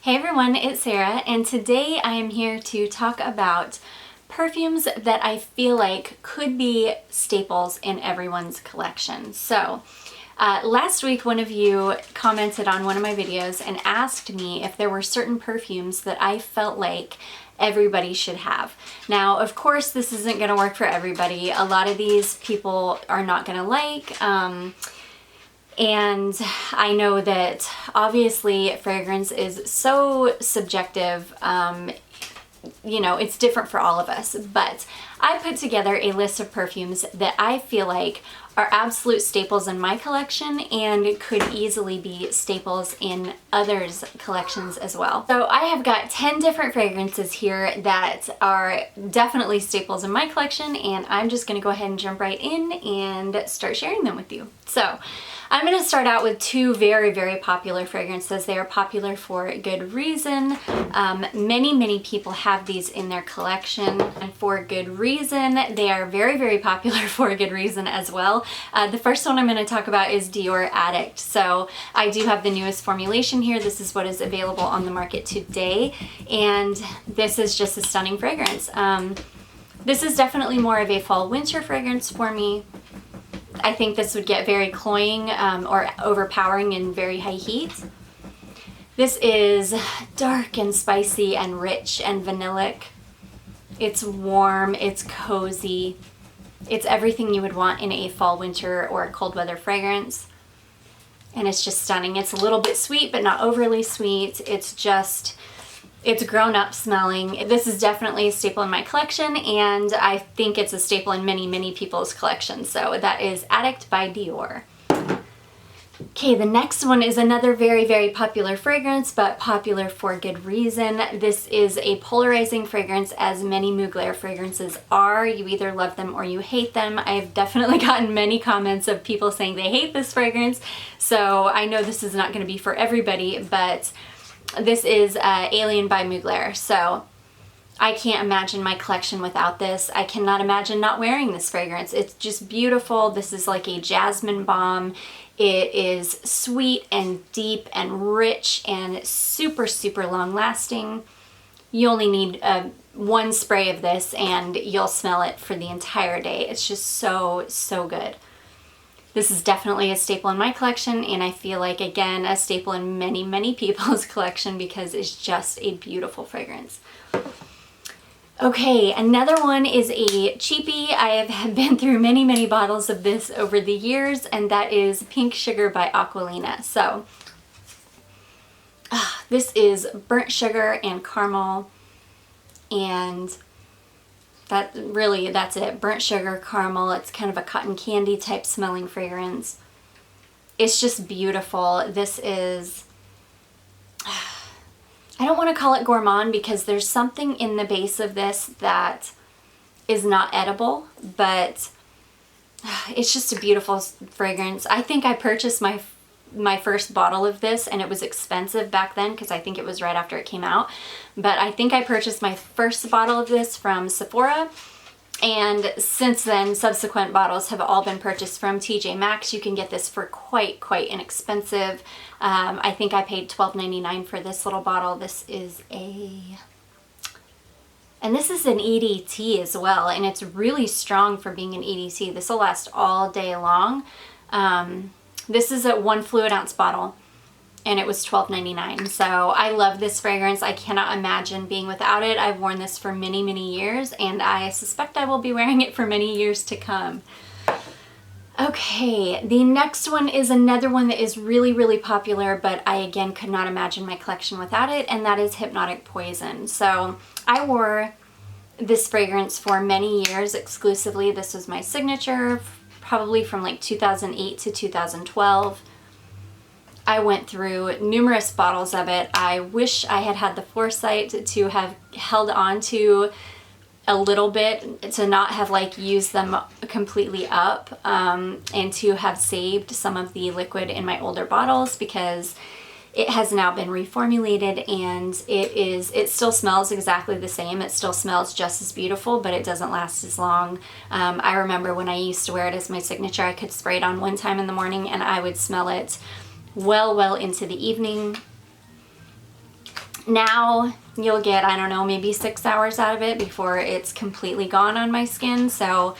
Hey everyone, it's Sarah, and today I am here to talk about perfumes that I feel like could be staples in everyone's collection. So, last week one of you commented on one of my videos and asked me if there were certain perfumes that I felt like everybody should have. Now, of course, this isn't going to work for everybody. A lot of these people are not going to like. And I know that obviously fragrance is so subjective, you know, it's different for all of us, but I put together a list of perfumes that I feel like are absolute staples in my collection and could easily be staples in others' collections as well. So I have got 10 different fragrances here that are definitely staples in my collection, and I'm just gonna go ahead and jump right in and start sharing them with you. So I'm going to start out with two very, very popular fragrances. They are popular for good reason. Many people have these in their collection, and for good reason. They are very, very popular for a good reason as well. The first one I'm going to talk about is Dior Addict. So I do have the newest formulation here. This is what is available on the market today, and this is just a stunning fragrance. This is definitely more of a fall-winter fragrance for me. I think this would get very cloying or overpowering in very high heat. This is dark and spicy and rich and vanillic. It's warm, it's cozy. It's everything you would want in a fall, winter, or cold weather fragrance. And it's just stunning. It's a little bit sweet, but not overly sweet. It's grown up smelling. This is definitely a staple in my collection, and I think it's a staple in many people's collections. So that is Addict by Dior. Okay, the next one is another very popular fragrance, but popular for good reason. This is a polarizing fragrance, as many Mugler fragrances are. You either love them or you hate them. I've definitely gotten many comments of people saying they hate this fragrance, so I know this is not going to be for everybody, but this is Alien by Mugler. So I can't imagine my collection without this. I cannot imagine not wearing this fragrance. It's just beautiful. This is like a jasmine bomb. It is sweet and deep and rich and super long lasting. You only need one spray of this and you'll smell it for the entire day. It's just so good. This is definitely a staple in my collection, and I feel like, again, a staple in many people's collection because it's just a beautiful fragrance. Okay, another one is a cheapie. I have been through many bottles of this over the years, and that is Pink Sugar by Aquolina. So, this is burnt sugar and caramel, and that's it. Burnt sugar, caramel. It's kind of a cotton candy type smelling fragrance. It's just beautiful. This is, I don't want to call it gourmand because there's something in the base of this that is not edible, but it's just a beautiful fragrance. I think I purchased my first bottle of this, and it was expensive back then because I think it was right after it came out, but I think I purchased my first bottle of this from Sephora, and since then subsequent bottles have all been purchased from TJ Maxx. You can get this for quite inexpensive. I think I paid $12.99 for this little bottle. This is an EDT as well, and it's really strong for being an EDT. This will last all day long. This is a 1 fluid ounce bottle, and it was $12.99. So I love this fragrance. I cannot imagine being without it. I've worn this for many years, and I suspect I will be wearing it for many years to come. Okay, the next one is another one that is really popular, but I again could not imagine my collection without it, and that is Hypnotic Poison. So I wore this fragrance for many years exclusively. This was my signature, probably from like 2008 to 2012. I went through numerous bottles of it. I wish I had the foresight to have held on to a little bit, to not have like used them completely up, and to have saved some of the liquid in my older bottles, because it has now been reformulated, and it still smells exactly the same. It still smells just as beautiful, but it doesn't last as long. I remember when I used to wear it as my signature, I could spray it on one time in the morning and I would smell it well into the evening. Now you'll get, I don't know, maybe 6 hours out of it before it's completely gone on my skin. So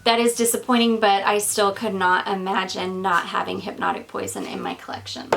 that is disappointing, but I still could not imagine not having Hypnotic Poison in my collection.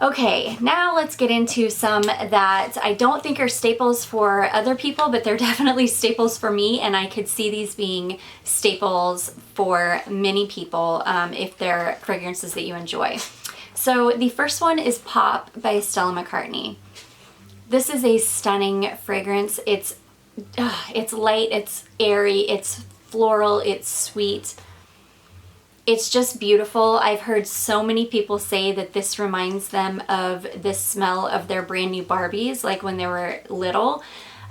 Okay, now let's get into some that I don't think are staples for other people, but they're definitely staples for me, and I could see these being staples for many people if they're fragrances that you enjoy. So the first one is Pop by Stella McCartney. This is a stunning fragrance. It's light, it's airy, it's floral, it's sweet. It's just beautiful. I've heard so many people say that this reminds them of the smell of their brand new Barbies, like when they were little.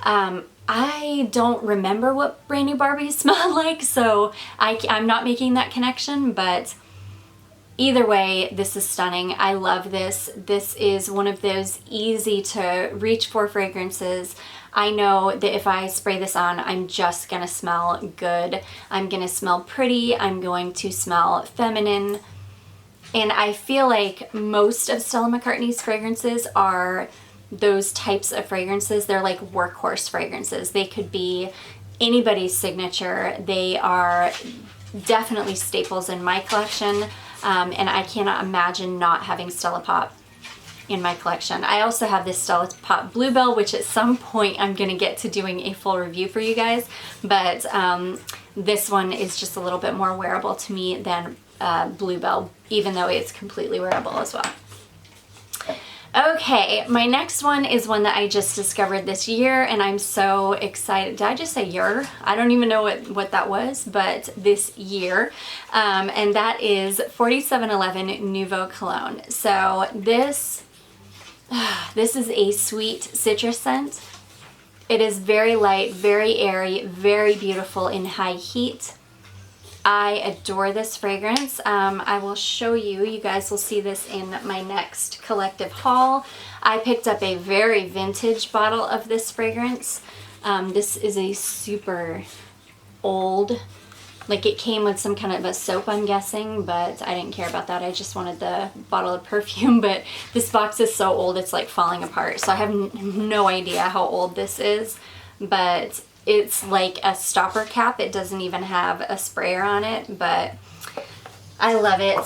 I don't remember what brand new Barbies smell like, so I'm not making that connection, but either way, this is stunning. I love this. This is one of those easy to reach for fragrances. I know that if I spray this on, I'm just gonna smell good. I'm gonna smell pretty. I'm going to smell feminine. And I feel like most of Stella McCartney's fragrances are those types of fragrances. They're like workhorse fragrances. They could be anybody's signature. They are definitely staples in my collection. And I cannot imagine not having Stella Pop in my collection. I also have this Stella Pop Bluebell, which at some point I'm gonna get to doing a full review for you guys, but this one is just a little bit more wearable to me than Bluebell, even though it's completely wearable as well. Okay, my next one is one that I just discovered this year, and I'm so excited. Did I just say year? I don't even know what that was, but this year. And that is 4711 Nouveau Cologne. So this is a sweet citrus scent. It is very light, very airy, very beautiful in high heat. I adore this fragrance. I will show you. You guys will see this in my next collective haul. I picked up a very vintage bottle of this fragrance. This is a super old, like it came with some kind of a soap, I'm guessing, but I didn't care about that. I just wanted the bottle of perfume, but this box is so old it's like falling apart. So I have no idea how old this is, but it's like a stopper cap. It doesn't even have a sprayer on it, but I love it.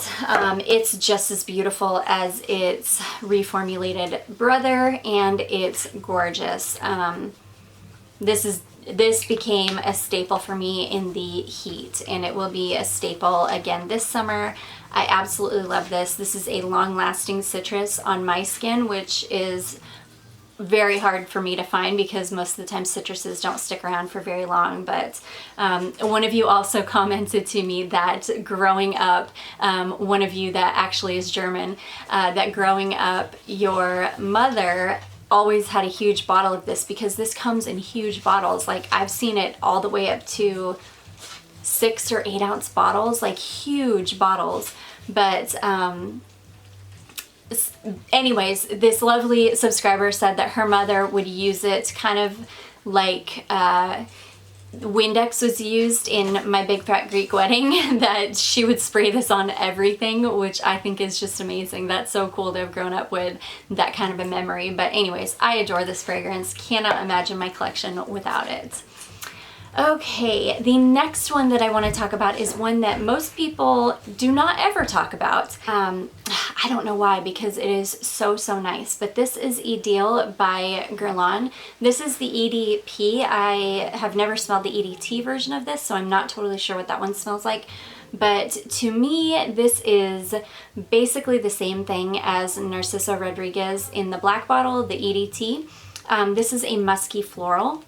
It's just as beautiful as its reformulated brother, and it's gorgeous. This became a staple for me in the heat, and it will be a staple again this summer. I absolutely love this. This is a long-lasting citrus on my skin, which is very hard for me to find because most of the time citruses don't stick around for very long. But one of you also commented to me that growing up, one of you that actually is German, that growing up your mother always had a huge bottle of this, because this comes in huge bottles. Like I've seen it all the way up to 6 or 8 ounce bottles, like huge bottles. But anyways, this lovely subscriber said that her mother would use it kind of like Windex was used in My Big Fat Greek Wedding, that she would spray this on everything, which I think is just amazing. That's so cool to have grown up with that kind of a memory. But anyways, I adore this fragrance. Cannot imagine my collection without it. Okay, the next one that I want to talk about is one that most people do not ever talk about. I don't know why, because it is so nice, but this is Idylle by Guerlain. This is the EDP. I have never smelled the EDT version of this, so I'm not totally sure what that one smells like. But to me, this is basically the same thing as Narciso Rodriguez in the black bottle, the EDT. This is a musky floral.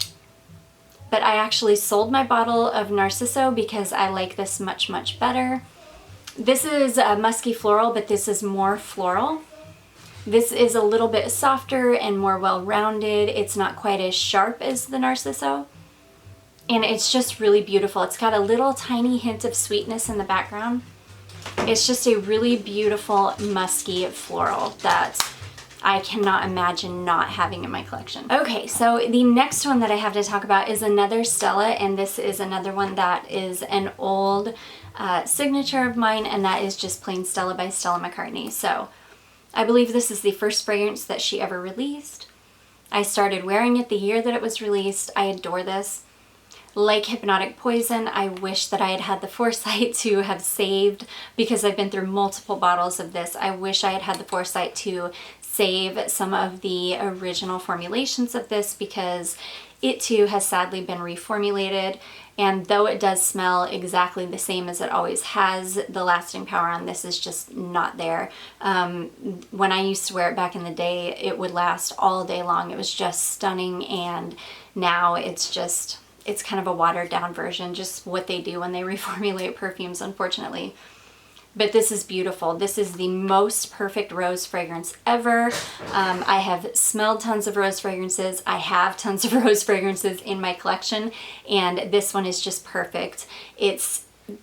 But I actually sold my bottle of Narciso because I like this much better. This is a musky floral, but this is more floral. This is a little bit softer and more well-rounded. It's not quite as sharp as the Narciso. And it's just really beautiful. It's got a little tiny hint of sweetness in the background. It's just a really beautiful musky floral that I cannot imagine not having in my collection. Okay, so the next one that I have to talk about is another Stella, and this is another one that is an old signature of mine, and that is just plain Stella by Stella McCartney. So I believe this is the first fragrance that she ever released. I started wearing it the year that it was released. I adore this. Like Hypnotic Poison, I wish that I had had the foresight to have saved, because I've been through multiple bottles of this. I wish I had had the foresight to save some of the original formulations of this, because it too has sadly been reformulated, and though it does smell exactly the same as it always has, the lasting power on this is just not there. When I used to wear it back in the day, it would last all day long. It was just stunning, and now it's kind of a watered down version, just what they do when they reformulate perfumes, unfortunately. But this is beautiful. This is the most perfect rose fragrance ever. I have smelled tons of rose fragrances. I have tons of rose fragrances in my collection, and this one is just perfect.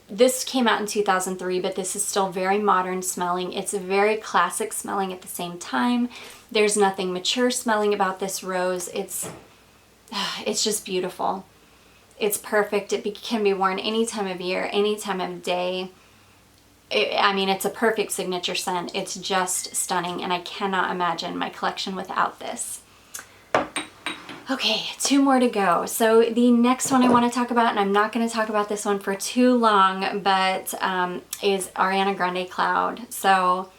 This came out in 2003, but this is still very modern smelling. It's very classic smelling at the same time. There's nothing mature smelling about this rose. It's just beautiful. It's perfect. It can be worn any time of year, any time of day. I mean, it's a perfect signature scent. It's just stunning, and I cannot imagine my collection without this. Okay, 2 more to go. So the next one I want to talk about, and I'm not going to talk about this one for too long, but is Ariana Grande Cloud. So,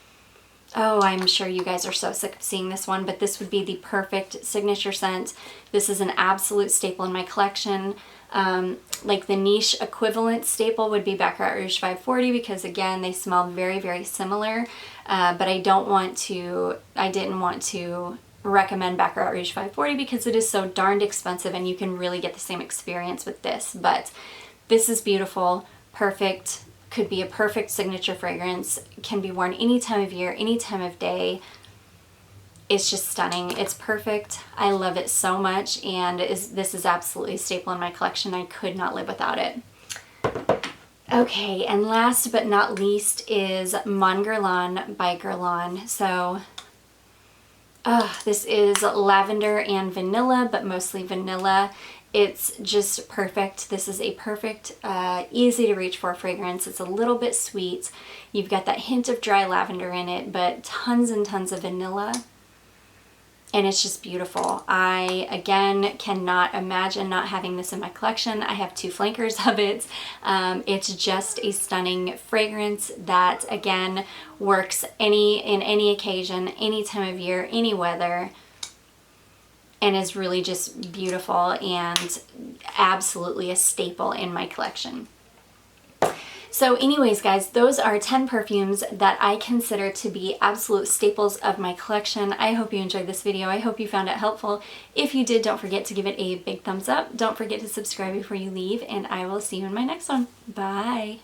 oh, I'm sure you guys are so sick of seeing this one, but this would be the perfect signature scent. This is an absolute staple in my collection. Like the niche equivalent staple would be Baccarat Rouge 540, because again, they smell very, very similar. But I didn't want to recommend Baccarat Rouge 540 because it is so darned expensive, and you can really get the same experience with this. But this is beautiful, perfect, could be a perfect signature fragrance, can be worn any time of year, any time of day. It's just stunning. It's perfect. I love it so much, and this is absolutely a staple in my collection. I could not live without it. Okay, and last but not least is Mon Guerlain by Guerlain. So, this is lavender and vanilla, but mostly vanilla. It's just perfect. This is a perfect, easy to reach for fragrance. It's a little bit sweet. You've got that hint of dry lavender in it, but tons and tons of vanilla. And it's just beautiful. I, again, cannot imagine not having this in my collection. I have 2 flankers of it. It's just a stunning fragrance that, again, works in any occasion, any time of year, any weather, and is really just beautiful and absolutely a staple in my collection. So anyways, guys, those are 10 perfumes that I consider to be absolute staples of my collection. I hope you enjoyed this video. I hope you found it helpful. If you did, don't forget to give it a big thumbs up. Don't forget to subscribe before you leave, and I will see you in my next one. Bye!